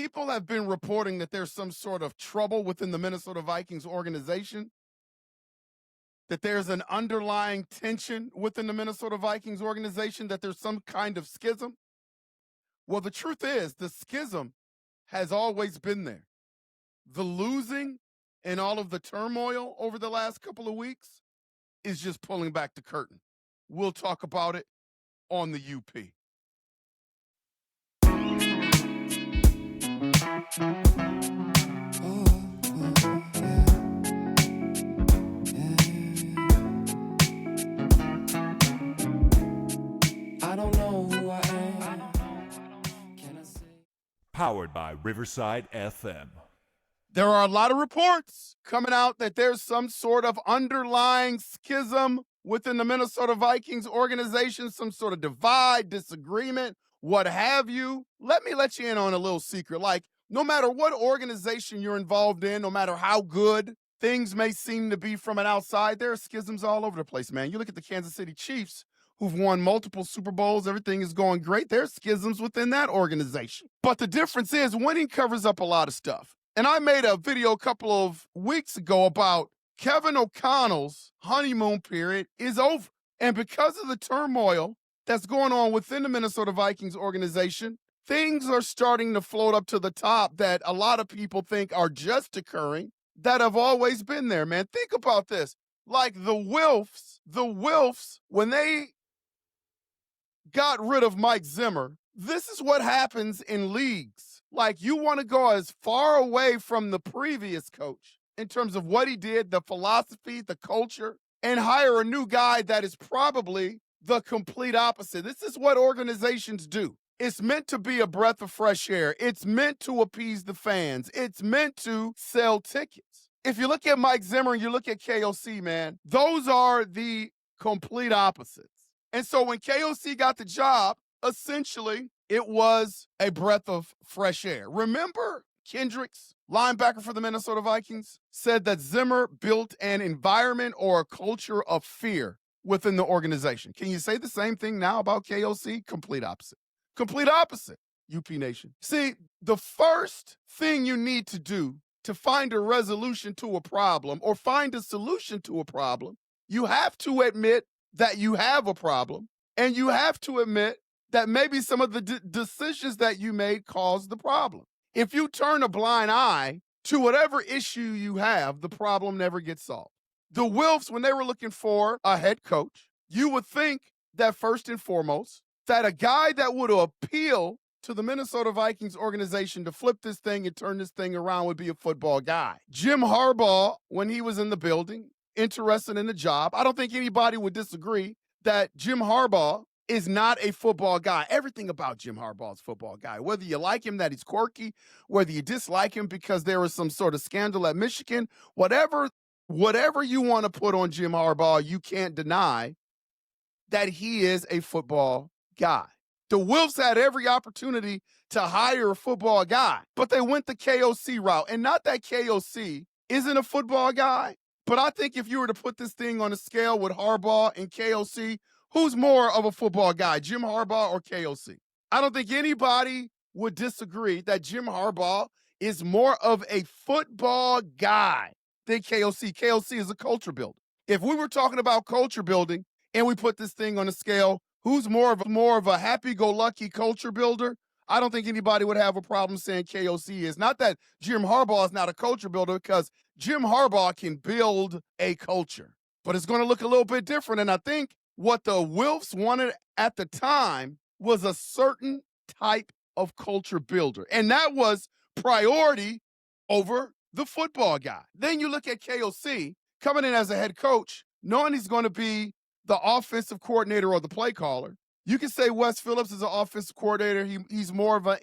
people have been reporting that there's some sort of trouble within the Minnesota Vikings organization, that there's an underlying tension within the Minnesota Vikings organization, that there's some kind of schism. Well, the truth is, the schism has always been there. The losing and all of the turmoil over the last couple of weeks is just pulling back the curtain. We'll talk about it on the UP. I don't know who I am. Can I say? Powered by Riverside FM. There are a lot of reports coming out that there's some sort of underlying schism within the Minnesota Vikings organization, some sort of divide, disagreement, what have you. Let me let you in on a little secret. Like, no matter what organization you're involved in, no matter how good things may seem to be from an outside, there are schisms all over the place, man. You look at the Kansas City Chiefs, who've won multiple Super Bowls, everything is going great. There's schisms within that organization. But the difference is winning covers up a lot of stuff. And I made a video a couple of weeks ago about Kevin O'Connell's honeymoon period is over. And because of the turmoil that's going on within the Minnesota Vikings organization, things are starting to float up to the top that a lot of people think are just occurring that have always been there, man. Think about this. Like the Wilfs, when they got rid of Mike Zimmer, this is what happens in leagues. Like, you want to go as far away from the previous coach in terms of what he did, the philosophy, the culture, and hire a new guy that is probably the complete opposite. This is what organizations do. It's meant to be a breath of fresh air. It's meant to appease the fans. It's meant to sell tickets. If you look at Mike Zimmer and you look at KOC, man, those are the complete opposites. And so when KOC got the job, essentially, it was a breath of fresh air. Remember Kendricks, linebacker for the Minnesota Vikings, said that Zimmer built an environment or a culture of fear within the organization. Can you say the same thing now about KOC? Complete opposite. Complete opposite, UP Nation. See, the first thing you need to do to find a resolution to a problem or find a solution to a problem, you have to admit that you have a problem, and you have to admit that maybe some of the decisions that you made caused the problem. If you turn a blind eye to whatever issue you have, the problem never gets solved. The Wilfs, when they were looking for a head coach, you would think that first and foremost, that a guy that would appeal to the Minnesota Vikings organization to flip this thing and turn this thing around would be a football guy. Jim Harbaugh, when he was in the building, interested in the job, I don't think anybody would disagree that Jim Harbaugh is not a football guy. Everything about Jim Harbaugh is a football guy. Whether you like him that he's quirky, whether you dislike him because there was some sort of scandal at Michigan, whatever you want to put on Jim Harbaugh, you can't deny that he is a football guy. The Wilfs had every opportunity to hire a football guy, but they went the KOC route. And not that KOC isn't a football guy, but I think if you were to put this thing on a scale with Harbaugh and KOC, who's more of a football guy, Jim Harbaugh or KOC? I don't think anybody would disagree that Jim Harbaugh is more of a football guy than KOC. KOC is a culture builder. If we were talking about culture building and we put this thing on a scale, who's more of a happy-go-lucky culture builder? I don't think anybody would have a problem saying KOC is. Not that Jim Harbaugh is not a culture builder, because Jim Harbaugh can build a culture, but it's going to look a little bit different. And I think what the Wilfs wanted at the time was a certain type of culture builder, and that was priority over the football guy. Then you look at KOC coming in as a head coach, knowing he's going to be the offensive coordinator or the play caller. You can say Wes Phillips is an offensive coordinator. He's more of a,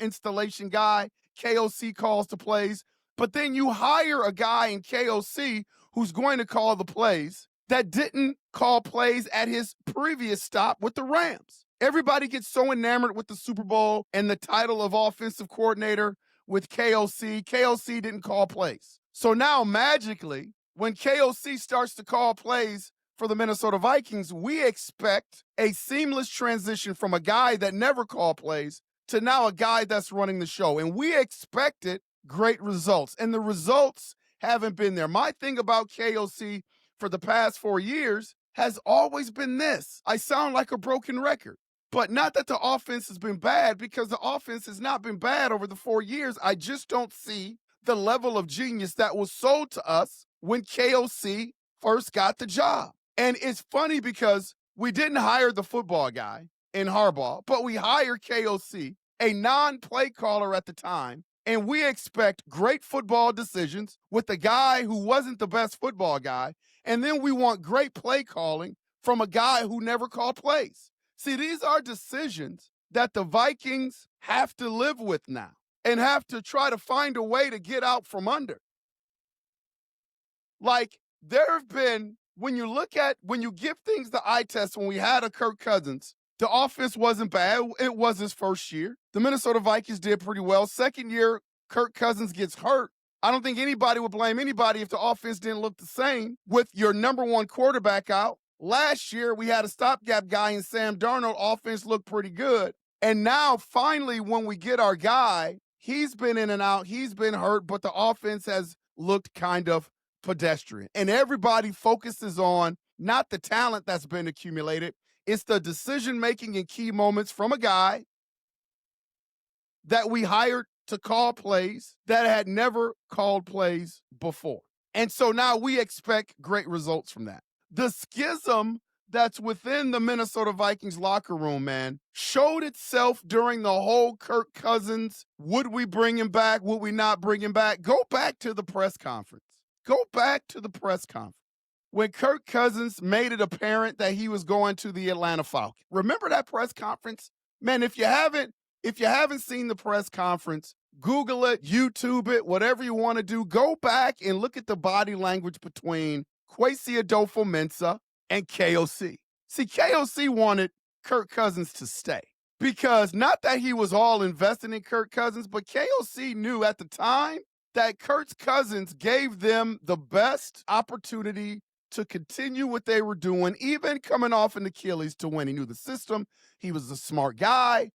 installation guy. KOC calls the plays. But then you hire a guy in KOC who's going to call the plays that didn't call plays at his previous stop with the Rams. Everybody gets so enamored with the Super Bowl and the title of offensive coordinator with KOC. KOC didn't call plays. So now magically, when KOC starts to call plays for the Minnesota Vikings, we expect a seamless transition from a guy that never called plays to now a guy that's running the show. And we expected great results, and the results haven't been there. My thing about KOC for the past 4 years has always been this. I sound like a broken record, but not that the offense has been bad, because the offense has not been bad over the 4 years. I just don't see the level of genius that was sold to us when KOC first got the job. And it's funny because we didn't hire the football guy in Harbaugh, but we hired KOC, a non-play caller at the time, and we expect great football decisions with a guy who wasn't the best football guy, and then we want great play calling from a guy who never called plays. See, these are decisions that the Vikings have to live with now and have to try to find a way to get out from under. Like, there have been, when you give things the eye test, when we had a Kirk Cousins, the offense wasn't bad. It was his first year. The Minnesota Vikings did pretty well. Second year, Kirk Cousins gets hurt. I don't think anybody would blame anybody if the offense didn't look the same with your number one quarterback out. Last year, we had a stopgap guy in Sam Darnold. Offense looked pretty good. And now, finally, when we get our guy, he's been in and out. He's been hurt, but the offense has looked kind of pedestrian. And everybody focuses on not the talent that's been accumulated. It's the decision-making in key moments from a guy that we hired to call plays that had never called plays before. And so now we expect great results from that. The schism that's within the Minnesota Vikings locker room, man, showed itself during the whole Kirk Cousins, would we bring him back, would we not bring him back? Go back to the press conference. Go back to the press conference when Kirk Cousins made it apparent that he was going to the Atlanta Falcons. Remember that press conference? Man, if you haven't seen the press conference, Google it, YouTube it, whatever you want to do. Go back and look at the body language between Kwesi Adofo-Mensah and KOC. See, KOC wanted Kirk Cousins to stay because not that he was all invested in Kirk Cousins, but KOC knew at the time that Kirk Cousins gave them the best opportunity to continue what they were doing, even coming off an Achilles, to win. He knew the system. He was a smart guy.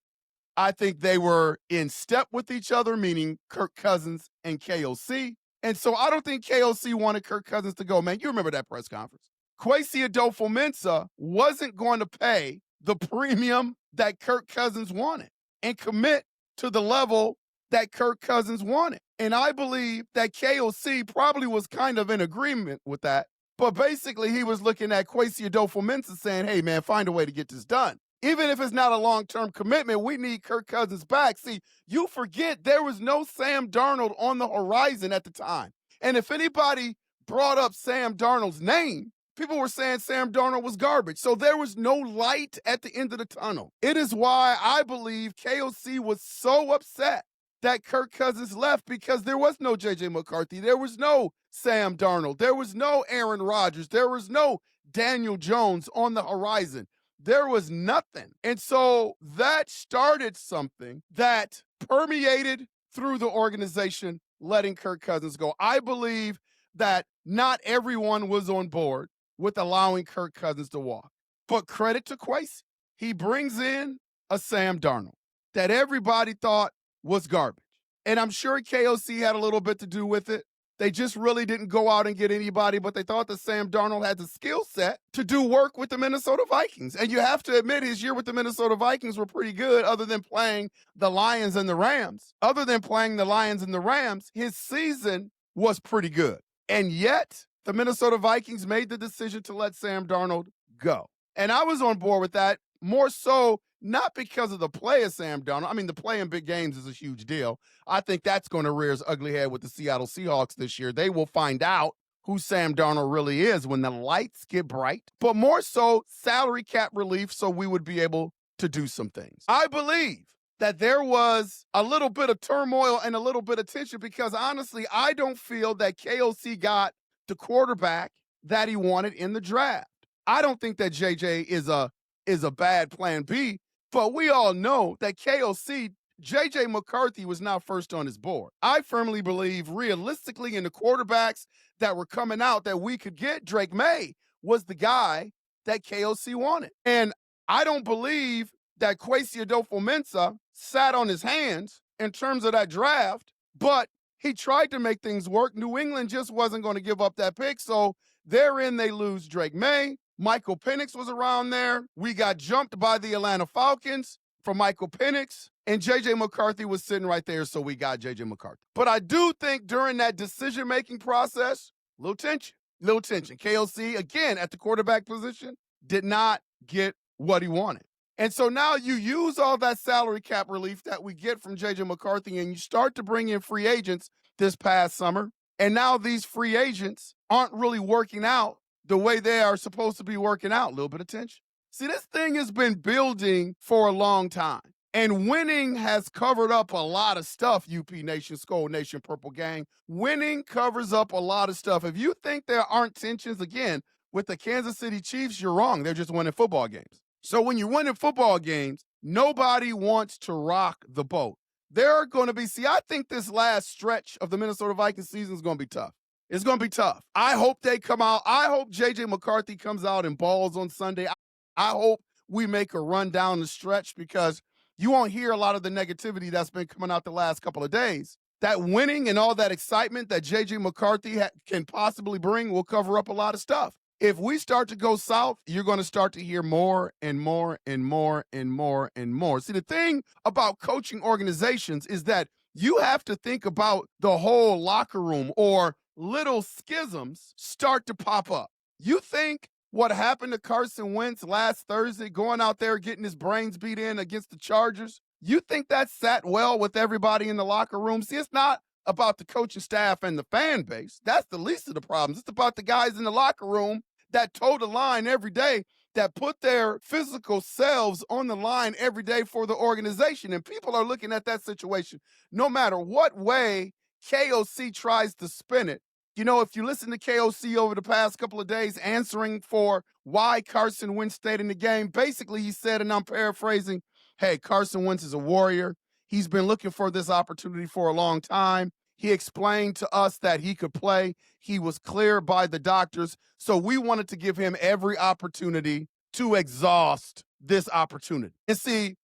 I think they were in step with each other, meaning Kirk Cousins and KOC. And so I don't think KOC wanted Kirk Cousins to go. Man, you remember that press conference. Kwesi Adofo-Mensah wasn't going to pay the premium that Kirk Cousins wanted and commit to the level that Kirk Cousins wanted. And I believe that KOC probably was kind of in agreement with that. But basically, he was looking at Kwesi Adofo-Mensah saying, hey, man, find a way to get this done. Even if it's not a long-term commitment, we need Kirk Cousins back. See, you forget there was no Sam Darnold on the horizon at the time. And if anybody brought up Sam Darnold's name, people were saying Sam Darnold was garbage. So there was no light at the end of the tunnel. It is why I believe KOC was so upset that Kirk Cousins left, because there was no J.J. McCarthy. There was no Sam Darnold. There was no Aaron Rodgers. There was no Daniel Jones on the horizon. There was nothing. And so that started something that permeated through the organization, letting Kirk Cousins go. I believe that not everyone was on board with allowing Kirk Cousins to walk. But credit to Kwesi. He brings in a Sam Darnold that everybody thought was garbage. And I'm sure KOC had a little bit to do with it. They just really didn't go out and get anybody, but they thought that Sam Darnold had the skill set to do work with the Minnesota Vikings. And you have to admit, his year with the Minnesota Vikings were pretty good, other than playing the Lions and the Rams. Other than playing the Lions and the Rams, his season was pretty good. And yet, the Minnesota Vikings made the decision to let Sam Darnold go. And I was on board with that, more so not because of the play of Sam Darnold. I mean, the play in big games is a huge deal. I think that's going to rear its ugly head with the Seattle Seahawks this year. They will find out who Sam Darnold really is when the lights get bright, but more so salary cap relief so we would be able to do some things. I believe that there was a little bit of turmoil and a little bit of tension because, honestly, I don't feel that KOC got the quarterback that he wanted in the draft. I don't think that JJ is a bad plan B, but we all know that KOC, JJ McCarthy, was not first on his board. I firmly believe, realistically, in the quarterbacks that were coming out that we could get, Drake May was the guy that KOC wanted. And I don't believe that Kwesi Adofo-Mensah sat on his hands in terms of that draft, but he tried to make things work. New England just wasn't going to give up that pick. So therein they lose Drake May. Michael Penix was around there. We got jumped by the Atlanta Falcons for Michael Penix. And J.J. McCarthy was sitting right there, so we got J.J. McCarthy. But I do think during that decision-making process, little tension. KOC, again, at the quarterback position, did not get what he wanted. And so now you use all that salary cap relief that we get from J.J. McCarthy, and you start to bring in free agents this past summer. And now these free agents aren't really working out the way they are supposed to be working out. A little bit of tension. See, this thing has been building for a long time. And winning has covered up a lot of stuff, UP Nation, Skull Nation, Purple Gang. Winning covers up a lot of stuff. If you think there aren't tensions, again, with the Kansas City Chiefs, you're wrong. They're just winning football games. So when you're winning football games, nobody wants to rock the boat. There are going to be, I think this last stretch of the Minnesota Vikings season is going to be tough. It's going to be tough. I hope they come out. I hope J.J. McCarthy comes out and balls on Sunday. I hope we make a run down the stretch, because you won't hear a lot of the negativity that's been coming out the last couple of days. That winning and all that excitement that J.J. McCarthy can possibly bring will cover up a lot of stuff. If we start to go south, you're going to start to hear more and more and more and more and more. See, the thing about coaching organizations is that you have to think about the whole locker room, or little schisms start to pop up. You think what happened to Carson Wentz last Thursday, going out there getting his brains beat in against the Chargers, you think that sat well with everybody in the locker room? See, it's not about the coaching staff and the fan base. That's the least of the problems. It's about the guys in the locker room that toe the line every day, that put their physical selves on the line every day for the organization. And people are looking at that situation, no matter what way KOC tries to spin it. You know, if you listen to KOC over the past couple of days answering for why Carson Wentz stayed in the game, basically he said, and I'm paraphrasing, hey, Carson Wentz is a warrior. He's been looking for this opportunity for a long time. He explained to us that he could play. He was cleared by the doctors. So we wanted to give him every opportunity to exhaust this opportunity. And see,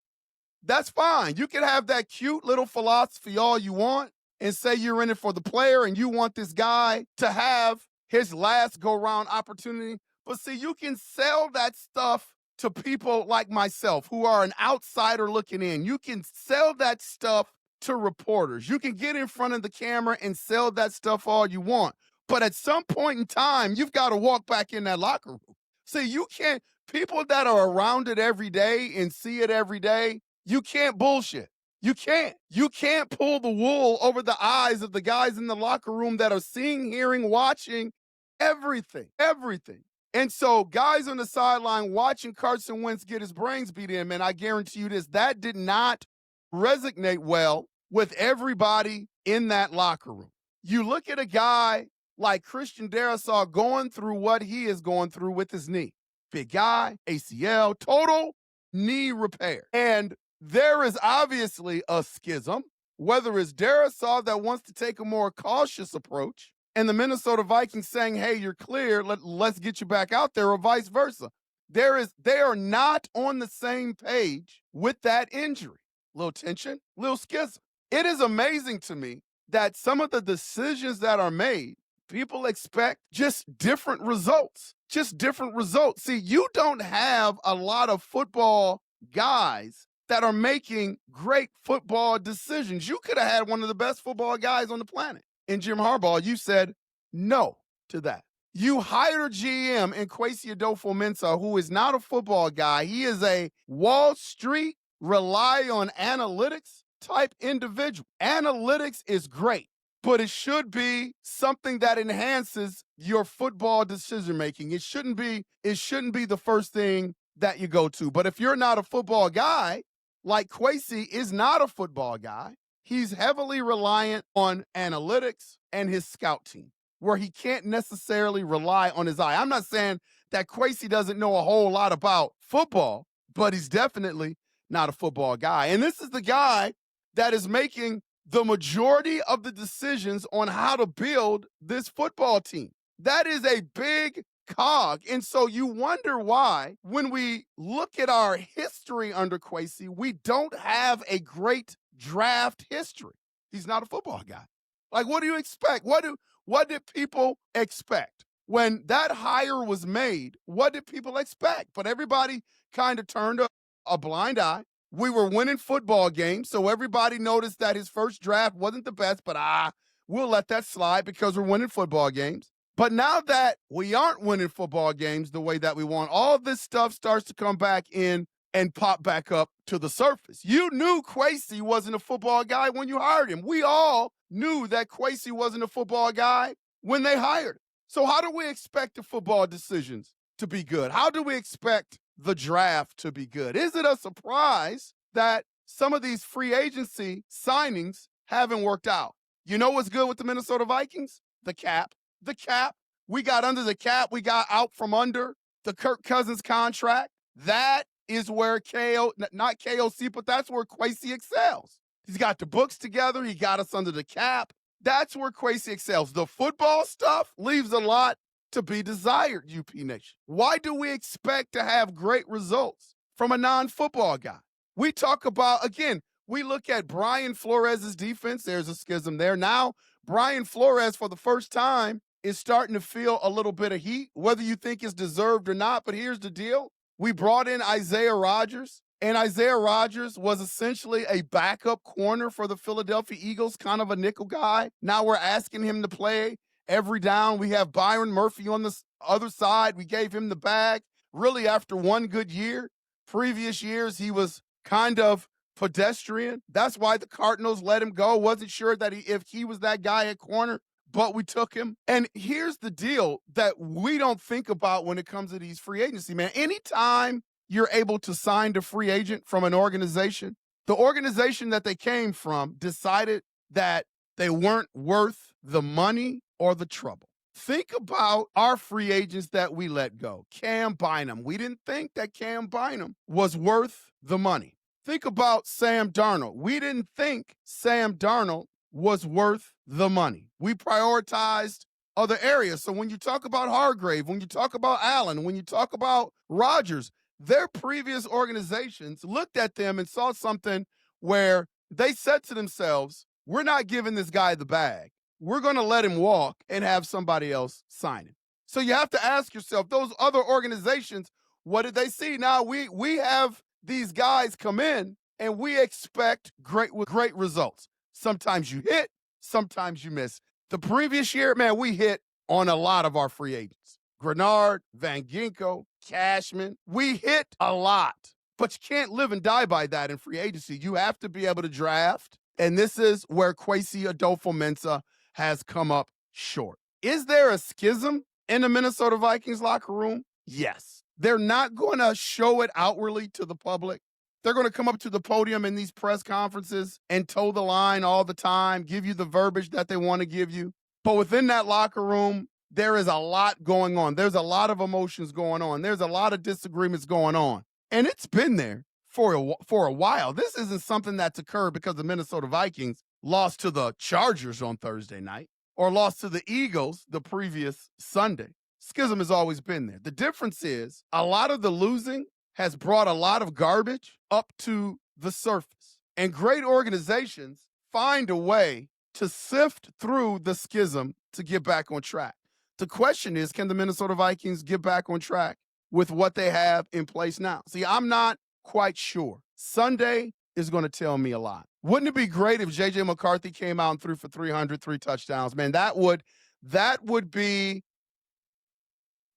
that's fine. You can have that cute little philosophy all you want and say you're in it for the player and you want this guy to have his last go-round opportunity. But see, you can sell that stuff to people like myself who are an outsider looking in. You can sell that stuff to reporters. You can get in front of the camera and sell that stuff all you want. But at some point in time, you've got to walk back in that locker room. See, you can't, people that are around it every day and see it every day, you can't bullshit. You can't pull the wool over the eyes of the guys in the locker room that are seeing, hearing, watching everything. And so guys on the sideline watching Carson Wentz get his brains beat in, man, I guarantee you this, that did not resonate well with everybody in that locker room. You look at a guy like Christian Darrisaw going through what he is going through with his knee. Big guy, ACL, total knee repair. And there is obviously a schism, whether it's Darrisaw that wants to take a more cautious approach and the Minnesota Vikings saying, hey, you're clear, let's get you back out there, or vice versa. They are not on the same page with that injury. Little tension, little schism. It is amazing to me that some of the decisions that are made, people expect just different results. See, you don't have a lot of football guys that are making great football decisions. You could have had one of the best football guys on the planet in Jim Harbaugh. You said no to that. You hired a GM in Kwesi Adofo-Mensah, who is not a football guy. He is a Wall Street, rely on analytics type individual. Analytics is great, but it should be something that enhances your football decision making. It shouldn't be the first thing that you go to. But if you're not a football guy, like Kwesi is not a football guy, he's heavily reliant on analytics and his scout team, where he can't necessarily rely on his eye. I'm not saying that Kwesi doesn't know a whole lot about football, but he's definitely not a football guy. And this is the guy that is making the majority of the decisions on how to build this football team. That is a big cog. And so you wonder why, when we look at our history under Kwesi, we don't have a great draft history. He's not a football guy. Like, what do you expect? What did people expect? When that hire was made, what did people expect? But everybody kind of turned a blind eye. We were winning football games, so everybody noticed that his first draft wasn't the best, but we'll let that slide because we're winning football games. But now that we aren't winning football games the way that we want, all this stuff starts to come back in and pop back up to the surface. You knew Kwesi wasn't a football guy when you hired him. We all knew that Kwesi wasn't a football guy when they hired him. So how do we expect the football decisions to be good? How do we expect the draft to be good? Is it a surprise that some of these free agency signings haven't worked out? You know what's good with the Minnesota Vikings? The cap. The cap. We got under the cap. We got out from under the Kirk Cousins contract. That is where not KOC, but that's where Kwesi excels. He's got the books together. He got us under the cap. That's where Kwesi excels. The football stuff leaves a lot to be desired, UP Nation. Why do we expect to have great results from a non-football guy? We talk about, again, we look at Brian Flores' defense. There's a schism there. Now, Brian Flores, for the first time, is starting to feel a little bit of heat, whether you think it's deserved or not. But here's the deal. We brought in Isaiah Rodgers, and Isaiah Rodgers was essentially a backup corner for the Philadelphia Eagles, kind of a nickel guy. Now we're asking him to play every down. We have Byron Murphy on the other side. We gave him the bag really after one good year. Previous years, he was kind of pedestrian. That's why the Cardinals let him go. Wasn't sure that if he was that guy at corner, but we took him. And here's the deal that we don't think about when it comes to these free agency, man. Anytime you're able to sign a free agent from an organization, the organization that they came from decided that they weren't worth the money or the trouble. Think about our free agents that we let go. Cam Bynum. We didn't think that Cam Bynum was worth the money. Think about Sam Darnold. We didn't think Sam Darnold was worth the money. We prioritized other areas. So when you talk about Hargrave, when you talk about Allen, when you talk about Rodgers, their previous organizations looked at them and saw something where they said to themselves, we're not giving this guy the bag. We're going to let him walk and have somebody else sign him. So you have to ask yourself, those other organizations, what did they see? Now we have these guys come in and we expect great results. Sometimes you hit, sometimes you miss. The previous year, man, we hit on a lot of our free agents. Grenard, Van Ginkel, Cashman. We hit a lot, but you can't live and die by that in free agency. You have to be able to draft, and this is where Kwesi Adofo-Mensah has come up short. Is there a schism in the Minnesota Vikings locker room? Yes. They're not going to show it outwardly to the public. They're going to come up to the podium in these press conferences and toe the line all the time, give you the verbiage that they want to give you. But within that locker room, there is a lot going on. There's a lot of emotions going on. There's a lot of disagreements going on. And it's been there for a while. This isn't something that's occurred because the Minnesota Vikings lost to the Chargers on Thursday night or lost to the Eagles the previous Sunday. Schism has always been there. The difference is a lot of the losing has brought a lot of garbage up to the surface. And great organizations find a way to sift through the schism to get back on track. The question is, can the Minnesota Vikings get back on track with what they have in place now? See, I'm not quite sure. Sunday is going to tell me a lot. Wouldn't it be great if J.J. McCarthy came out and threw for 300, 3 touchdowns? Man, that would be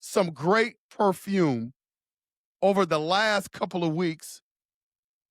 some great perfume over the last couple of weeks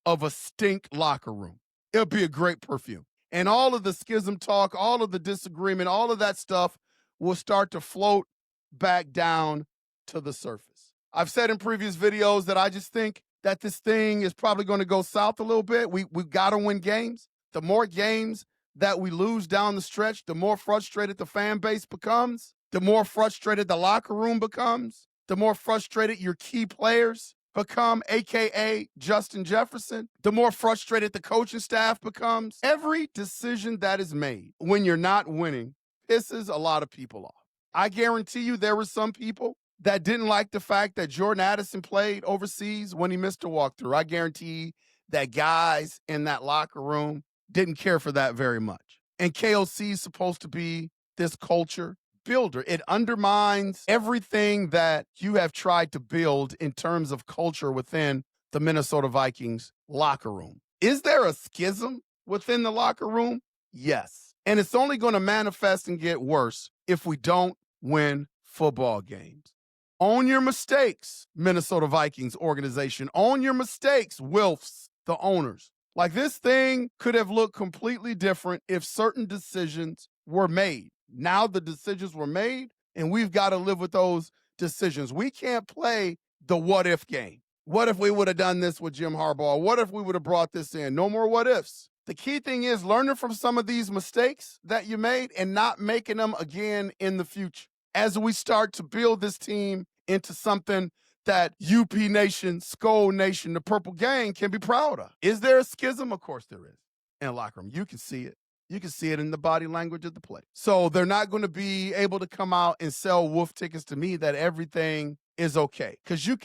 of a stink locker room. It'll be a great perfume. And all of the schism talk, all of the disagreement, all of that stuff will start to float back down to the surface. I've said in previous videos that I just think that this thing is probably going to go south a little bit. We've got to win games. The more games that we lose down the stretch, the more frustrated the fan base becomes, the more frustrated the locker room becomes, the more frustrated your key players become, a.k.a. Justin Jefferson, the more frustrated the coaching staff becomes. Every decision that is made when you're not winning pisses a lot of people off. I guarantee you there were some people that didn't like the fact that Jordan Addison played overseas when he missed a walkthrough. I guarantee that guys in that locker room didn't care for that very much. And KOC is supposed to be this culture builder. It undermines everything that you have tried to build in terms of culture within the Minnesota Vikings locker room. Is there a schism within the locker room? Yes. And it's only going to manifest and get worse if we don't win football games. Own your mistakes, Minnesota Vikings organization. Own your mistakes, Wilfs, the owners. Like, this thing could have looked completely different if certain decisions were made. Now the decisions were made, and we've got to live with those decisions. We can't play the what if game. What if we would have done this with Jim Harbaugh? What if we would have brought this in? No more what ifs. The key thing is learning from some of these mistakes that you made and not making them again in the future as we start to build this team into something that UP Nation, Skull Nation, the Purple Gang can be proud of. Is there a schism? Of course there is in the locker room. You can see it. You can see it in the body language of the play. So they're not going to be able to come out and sell wolf tickets to me that everything is okay. Because you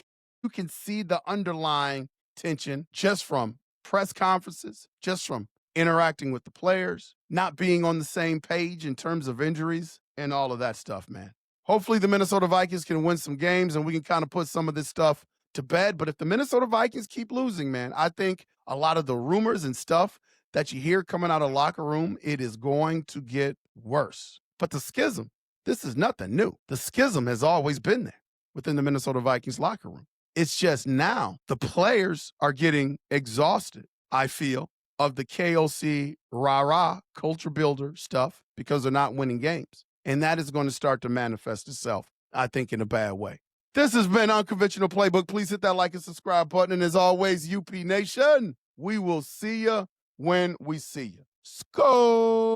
can see the underlying tension just from press conferences, just from interacting with the players, not being on the same page in terms of injuries and all of that stuff, man. Hopefully the Minnesota Vikings can win some games and we can kind of put some of this stuff to bed. But if the Minnesota Vikings keep losing, man, I think a lot of the rumors and stuff that you hear coming out of the locker room, it is going to get worse. But the schism, this is nothing new. The schism has always been there within the Minnesota Vikings locker room. It's just now the players are getting exhausted, I feel, of the KOC rah-rah culture builder stuff because they're not winning games. And that is going to start to manifest itself, I think, in a bad way. This has been Unconventional Playbook. Please hit that like and subscribe button. And as always, UP Nation, we will see you when we see you. Skol!